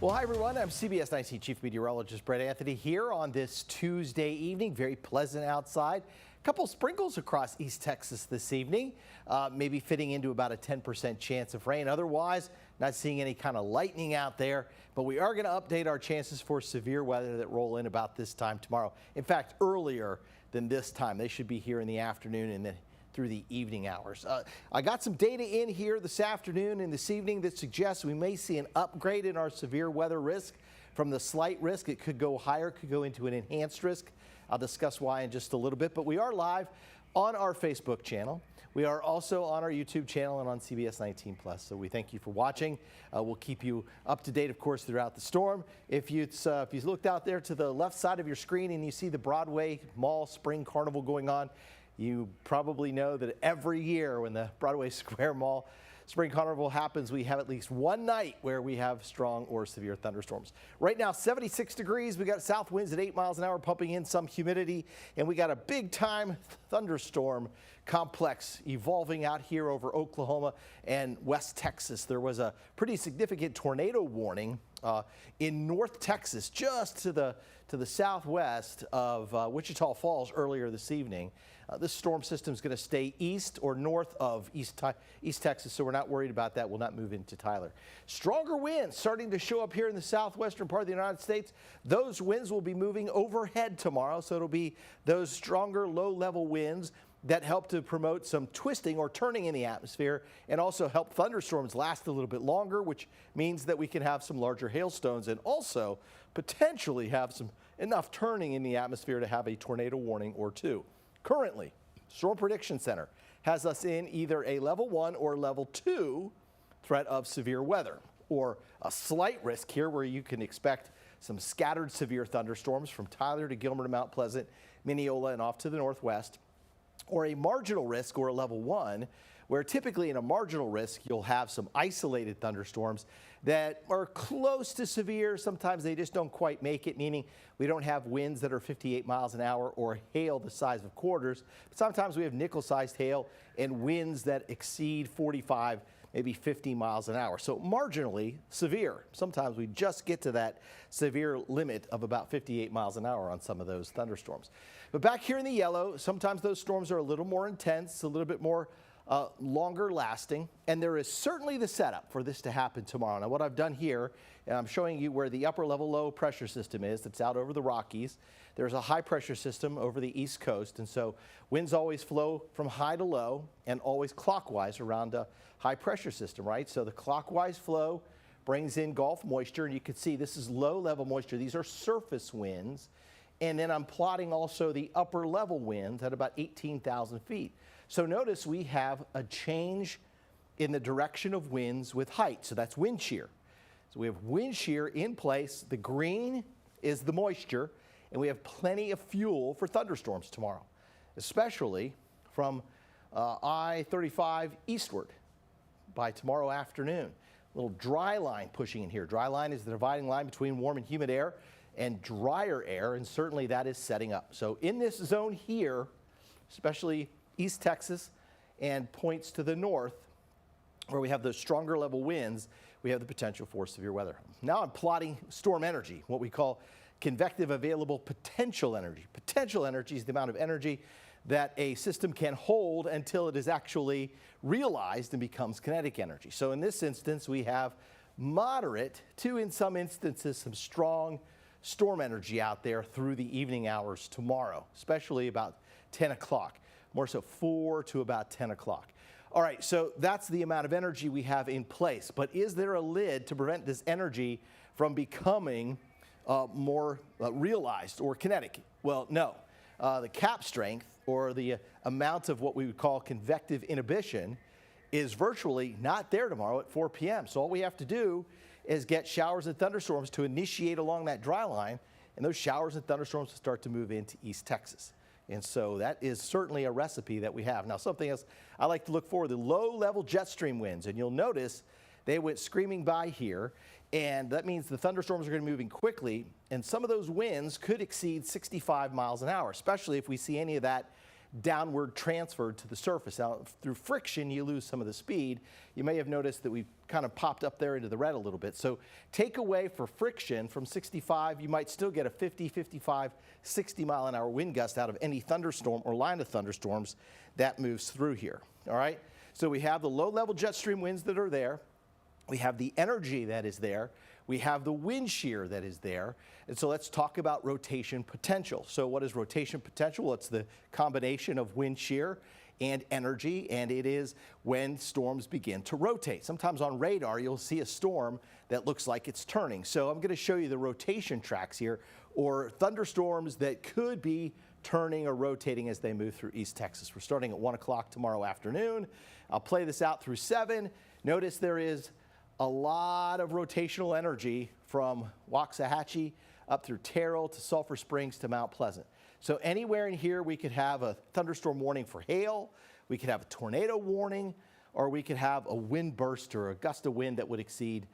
Well, hi everyone. I'm CBS19 Chief Meteorologist Brett Anthony here on this Tuesday evening. Very pleasant outside. A couple sprinkles across East Texas this evening, maybe fitting into about a 10% chance of rain. Otherwise, not seeing any kind of lightning out there, but we are going to update our chances for severe weather that roll in about this time tomorrow. In fact, earlier than this time. They should be here in the afternoon and then through the evening hours. I got some data in here this afternoon and this evening that suggests we may see an upgrade in our severe weather risk from the slight risk. It could go higher, could go into an enhanced risk. I'll discuss why in just a little bit, but we are live on our Facebook channel. We are also on our YouTube channel and on CBS19 Plus. So we thank you for watching. We'll keep you up to date, of course, throughout the storm. If you looked out there to the left side of your screen and you see the Broadway Mall Spring Carnival going on, you probably know that every year when the Broadway Square Mall Spring Carnival happens, we have at least one night where we have strong or severe thunderstorms. Right now, 76 degrees. We got south winds at 8 miles an hour, pumping in some humidity, and we got a big time thunderstorm complex evolving out here over Oklahoma and West Texas. There was a pretty significant tornado warning in North Texas, just to the southwest of Wichita Falls earlier this evening. This storm system is going to stay east or north of East Texas, so we're not worried about that. Will not move into Tyler. Stronger winds starting to show up here in the southwestern part of the United States. Those winds will be moving overhead tomorrow, so it'll be those stronger low-level winds that help to promote some twisting or turning in the atmosphere and also help thunderstorms last a little bit longer, which means that we can have some larger hailstones and also potentially have enough turning in the atmosphere to have a tornado warning or two. Currently, Storm Prediction Center has us in either a level 1 or level 2 threat of severe weather, or a slight risk here where you can expect some scattered severe thunderstorms from Tyler to Gilmer to Mount Pleasant, Mineola, and off to the northwest, or a marginal risk or a level 1, where typically in a marginal risk you'll have some isolated thunderstorms that are close to severe. Sometimes they just don't quite make it, meaning we don't have winds that are 58 miles an hour or hail the size of quarters. But sometimes we have nickel-sized hail and winds that exceed 45, maybe 50 miles an hour. So marginally severe. Sometimes we just get to that severe limit of about 58 miles an hour on some of those thunderstorms. But back here in the yellow, sometimes those storms are a little more intense, a little bit more longer lasting, and there is certainly the setup for this to happen tomorrow. Now what I've done here, and I'm showing you where the upper level low pressure system is that's out over the Rockies. There's a high pressure system over the East Coast, and so winds always flow from high to low and always clockwise around a high pressure system, right? So the clockwise flow brings in Gulf moisture, and you can see this is low level moisture. These are surface winds. And then I'm plotting also the upper level winds at about 18,000 feet. So notice we have a change in the direction of winds with height. So that's wind shear. So we have wind shear in place. The green is the moisture, and we have plenty of fuel for thunderstorms tomorrow, especially from I-35 eastward by tomorrow afternoon. A little dry line pushing in here. Dry line is the dividing line between warm and humid air and drier air, and certainly that is setting up. So in this zone here, especially East Texas and points to the north, where we have those stronger level winds, we have the potential for severe weather. Now I'm plotting storm energy, what we call convective available potential energy. Potential energy is the amount of energy that a system can hold until it is actually realized and becomes kinetic energy. So in this instance, we have moderate to, in some instances, some strong storm energy out there through the evening hours tomorrow, especially about 10 o'clock, more so 4 to about 10 o'clock. All right, so that's the amount of energy we have in place. But is there a lid to prevent this energy from becoming more realized or kinetic? Well, no. The cap strength, or the amount of what we would call convective inhibition, is virtually not there tomorrow at 4 p.m. So all we have to do is get showers and thunderstorms to initiate along that dry line, and those showers and thunderstorms will start to move into East Texas. And so that is certainly a recipe that we have. Now, something else I like to look for, the low-level jet stream winds, and you'll notice they went screaming by here, and that means the thunderstorms are going to be moving quickly, and some of those winds could exceed 65 miles an hour, especially if we see any of that downward transferred to the surface. Now, through friction, you lose some of the speed. You may have noticed that we kind of popped up there into the red a little bit. So take away for friction from 65, you might still get a 50, 55, 60 mile an hour wind gust out of any thunderstorm or line of thunderstorms that moves through here. All right. So we have the low level jet stream winds that are there. We have the energy that is there. We have the wind shear that is there. And so let's talk about rotation potential. So what is rotation potential? Well, it's the combination of wind shear and energy, and it is when storms begin to rotate. Sometimes on radar, you'll see a storm that looks like it's turning. So I'm going to show you the rotation tracks here, or thunderstorms that could be turning or rotating as they move through East Texas. We're starting at 1 o'clock tomorrow afternoon. I'll play this out through 7. Notice there is a lot of rotational energy from Waxahachie up through Terrell to Sulphur Springs to Mount Pleasant. So anywhere in here we could have a thunderstorm warning for hail, we could have a tornado warning, or we could have a wind burst or a gust of wind that would exceed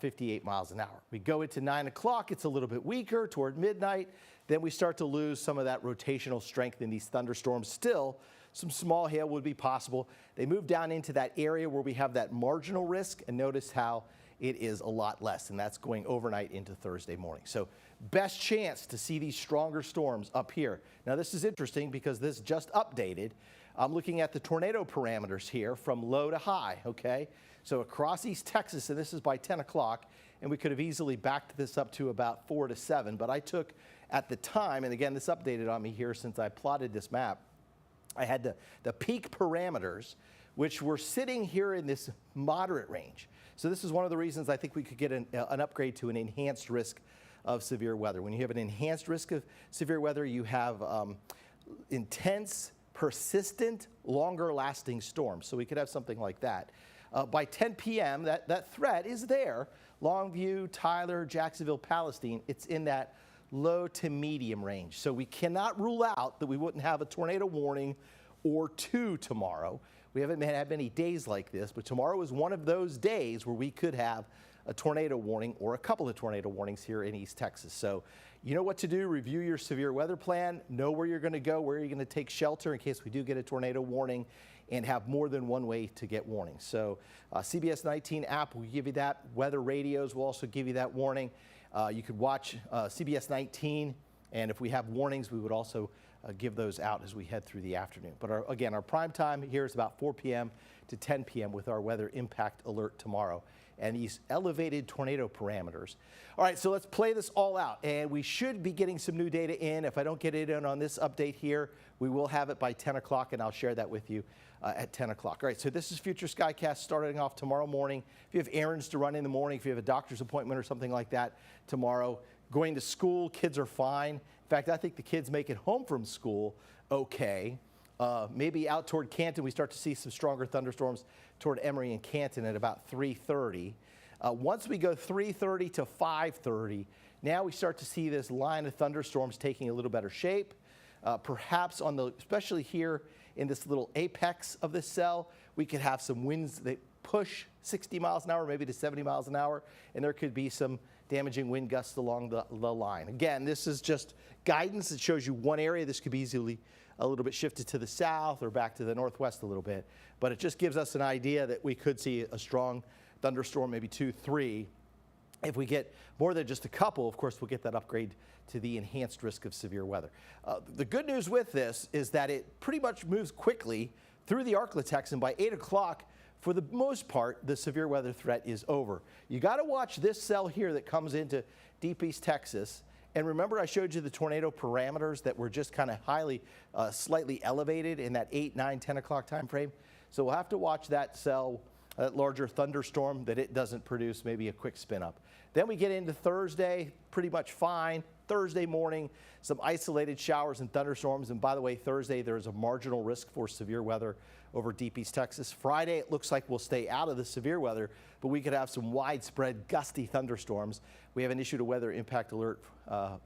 58 miles an hour. We go into 9 o'clock, it's a little bit weaker toward midnight. Then we start to lose some of that rotational strength in these thunderstorms. Still, some small hail would be possible. They move down into that area where we have that marginal risk, and notice how it is a lot less, and that's going overnight into Thursday morning. So best chance to see these stronger storms up here. Now this is interesting because this just updated. I'm looking at the tornado parameters here from low to high, okay? So across East Texas, and this is by 10 o'clock, and we could have easily backed this up to about 4 to 7, but I took at the time, and again, this updated on me here since I plotted this map, I had the peak parameters, which were sitting here in this moderate range. So this is one of the reasons I think we could get an upgrade to an enhanced risk of severe weather. When you have an enhanced risk of severe weather, you have intense, persistent, longer-lasting storms. So we could have something like that. By 10 p.m., that threat is there. Longview, Tyler, Jacksonville, Palestine, it's in that low to medium range. So we cannot rule out that we wouldn't have a tornado warning or 2 tomorrow. We haven't had many days like this, but tomorrow is one of those days where we could have a tornado warning or a couple of tornado warnings here in East Texas. So you know what to do. Review your severe weather plan, know where you're going to go, where you're going to take shelter in case we do get a tornado warning, and have more than one way to get warnings. So CBS19 app will give you that. Weather radios will also give you that warning. You could watch CBS19, and if we have warnings, we would also give those out as we head through the afternoon. But again, our prime time here is about 4 p.m. to 10 p.m. with our weather impact alert tomorrow and these elevated tornado parameters. All right, so let's play this all out, and we should be getting some new data in. If I don't get it in on this update here, we will have it by 10 o'clock, and I'll share that with you at 10 o'clock. All right, so this is Future Skycast starting off tomorrow morning. If you have errands to run in the morning, if you have a doctor's appointment or something like that tomorrow, going to school, kids are fine. In fact, I think the kids make it home from school okay. Maybe out toward Canton, we start to see some stronger thunderstorms toward Emory and Canton at about 3:30. Once we go 3:30 to 5:30, now we start to see this line of thunderstorms taking a little better shape. Perhaps on the, especially here in this little apex of this cell, we could have some winds that push 60 miles an hour, maybe to 70 miles an hour, and there could be some damaging wind gusts along the line. Again, this is just guidance that shows you one area. This could be easily a little bit shifted to the south or back to the northwest a little bit, but it just gives us an idea that we could see a strong thunderstorm, maybe 2, 3. If we get more than just a couple, of course, we'll get that upgrade to the enhanced risk of severe weather. The good news with this is that it pretty much moves quickly through the Arklatex, and by 8 o'clock, for the most part, the severe weather threat is over. You got to watch this cell here that comes into deep East Texas. And remember, I showed you the tornado parameters that were just kind of highly, slightly elevated in that 8, 9, 10 o'clock time frame. So we'll have to watch that cell, that larger thunderstorm, that it doesn't produce maybe a quick spin up. Then we get into Thursday, pretty much fine. Thursday morning, some isolated showers and thunderstorms. And by the way, Thursday, there's a marginal risk for severe weather over deep East Texas. Friday, it looks like we'll stay out of the severe weather, but we could have some widespread gusty thunderstorms. We haven't issued a weather impact alert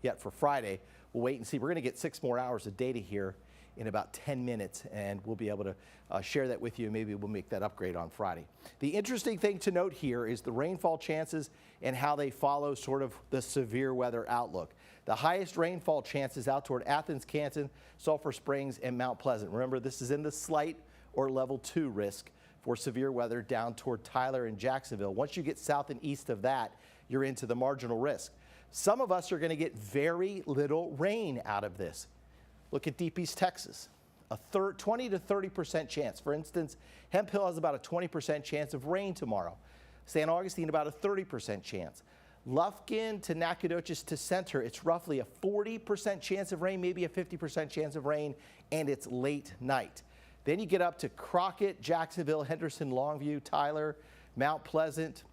yet for Friday. We'll wait and see. We're going to get 6 more hours of data here in about 10 minutes, and we'll be able to share that with you. Maybe we'll make that upgrade on Friday. The interesting thing to note here is the rainfall chances and how they follow sort of the severe weather outlook. The highest rainfall chances out toward Athens, Canton, Sulphur Springs, and Mount Pleasant. Remember, this is in the slight or level 2 risk for severe weather down toward Tyler and Jacksonville. Once you get south and east of that, you're into the marginal risk. Some of us are going to get very little rain out of this. Look at Deep East Texas, a 20 to 30% chance. For instance, Hemp Hill has about a 20% chance of rain tomorrow. St. Augustine, about a 30% chance. Lufkin to Nacogdoches to Center, it's roughly a 40% chance of rain, maybe a 50% chance of rain, and it's late night. Then you get up to Crockett, Jacksonville, Henderson, Longview, Tyler, Mount Pleasant,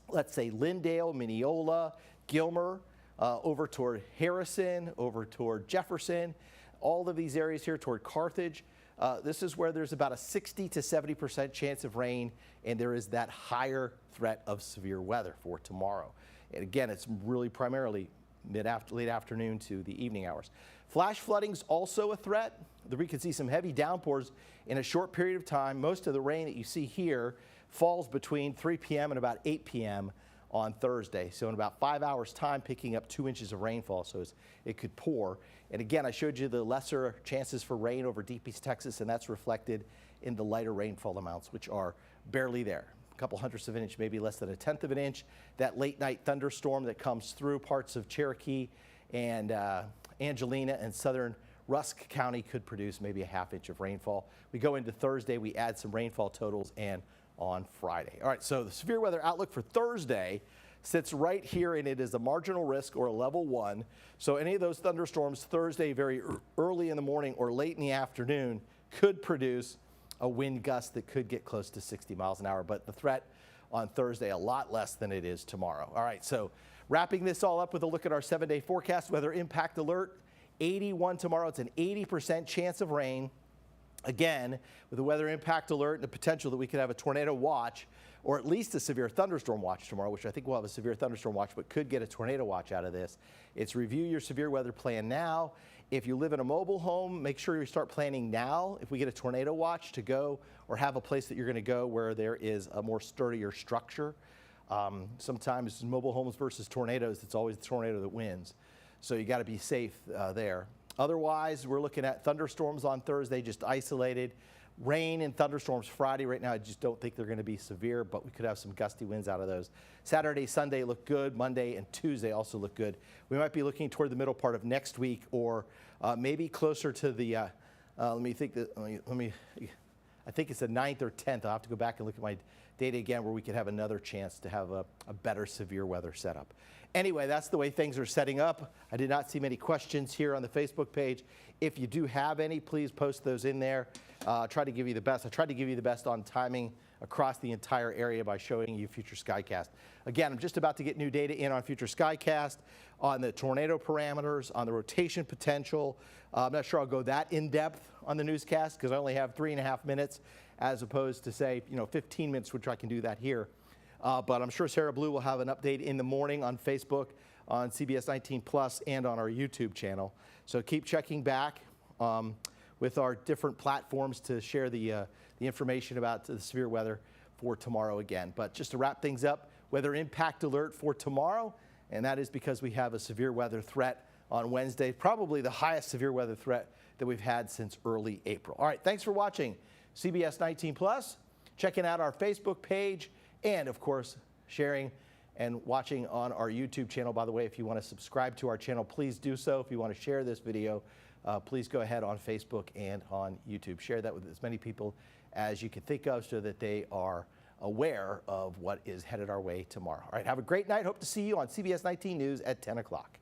let's say Lindale, Mineola, Gilmer, over toward Harrison, over toward Jefferson, all of these areas here toward Carthage. This is where there's about a 60 to 70% chance of rain, and there is that higher threat of severe weather for tomorrow. And again, it's really primarily late afternoon to the evening hours. Flash flooding's also a threat. We could see some heavy downpours in a short period of time. Most of the rain that you see here falls between 3 p.m. and about 8 p.m. on Thursday. So in about 5 hours time, picking up 2 inches of rainfall, so it could pour. And again, I showed you the lesser chances for rain over Deep East Texas, and that's reflected in the lighter rainfall amounts, which are barely there. A couple hundredths of an inch, maybe less than a tenth of an inch. That late night thunderstorm that comes through parts of Cherokee and Angelina and southern Rusk County could produce maybe a ½ inch of rainfall. We go into Thursday, we add some rainfall totals, and on Friday. All right, so the severe weather outlook for Thursday sits right here, and it is a marginal risk or a level 1. So any of those thunderstorms Thursday very early in the morning or late in the afternoon could produce a wind gust that could get close to 60 miles an hour, but the threat on Thursday a lot less than it is tomorrow. All right, so wrapping this all up with a look at our 7-day forecast, weather impact alert, 81 tomorrow. It's an 80% chance of rain. Again, with a weather impact alert and the potential that we could have a tornado watch or at least a severe thunderstorm watch tomorrow, which I think we'll have a severe thunderstorm watch, but could get a tornado watch out of this. It's review your severe weather plan now. If you live in a mobile home, make sure you start planning now. If we get a tornado watch to go or have a place that you're going to go where there is a more sturdier structure. Sometimes mobile homes versus tornadoes, it's always the tornado that wins. So you got to be safe there. Otherwise, we're looking at thunderstorms on Thursday, just isolated. Rain and thunderstorms Friday. Right now, I just don't think they're going to be severe, but we could have some gusty winds out of those. Saturday, Sunday look good. Monday and Tuesday also look good. We might be looking toward the middle part of next week, or maybe closer to the, I think it's the 9th or 10th. I'll have to go back and look at my data again, where we could have another chance to have a better severe weather setup. Anyway, that's the way things are setting up. I did not see many questions here on the Facebook page. If you do have any, please post those in there. Try to give you the best. I tried to give you the best on timing across the entire area by showing you Future Skycast. Again, I'm just about to get new data in on Future Skycast, on the tornado parameters, on the rotation potential. I'm not sure I'll go that in depth on the newscast because I only have 3.5 minutes as opposed to, say, 15 minutes, which I can do that here. But I'm sure Sarah Blue will have an update in the morning on Facebook, on CBS19 Plus, and on our YouTube channel. So keep checking back with our different platforms to share the information about the severe weather for tomorrow again. But just to wrap things up, weather impact alert for tomorrow, and that is because we have a severe weather threat on Wednesday, probably the highest severe weather threat that we've had since early April. All right, thanks for watching CBS19 Plus, checking out our Facebook page, and of course, sharing and watching on our YouTube channel. By the way, if you want to subscribe to our channel, please do so. If you want to share this video, please go ahead on Facebook and on YouTube. Share that with as many people as you can think of so that they are aware of what is headed our way tomorrow. All right, have a great night. Hope to see you on CBS 19 News at 10 o'clock.